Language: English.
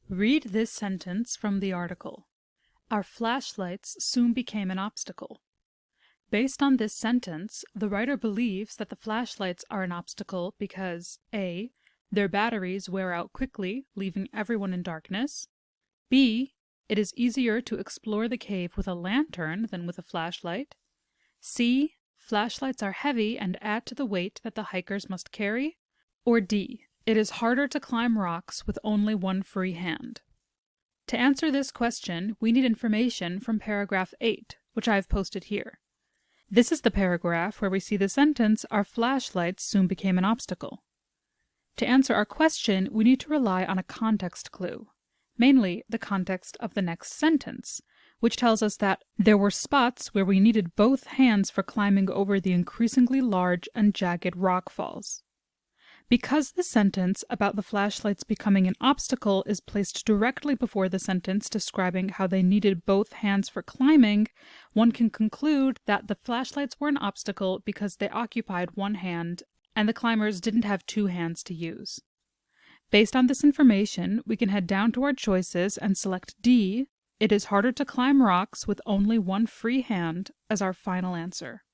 Read this sentence from the article. Our flashlights soon became an obstacle. Based on this sentence, the writer believes that the flashlights are an obstacle because A. Their batteries wear out quickly, leaving everyone in darkness. B. It is easier to explore the cave with a lantern than with a flashlight. C. Flashlights are heavy and add to the weight that the hikers must carry. Or D. It is harder to climb rocks with only one free hand. To answer this question, we need information from paragraph 8, which I have posted here. This is the paragraph where we see the sentence, "Our flashlights soon became an obstacle." To answer our question, we need to rely on a context clue, mainly the context of the next sentence, which tells us that there were spots where we needed both hands for climbing over the increasingly large and jagged rock falls. Because the sentence about the flashlights becoming an obstacle is placed directly before the sentence describing how they needed both hands for climbing, one can conclude that the flashlights were an obstacle because they occupied one hand and the climbers didn't have two hands to use. Based on this information, we can head down to our choices and select D, "It is harder to climb rocks with only one free hand," as our final answer.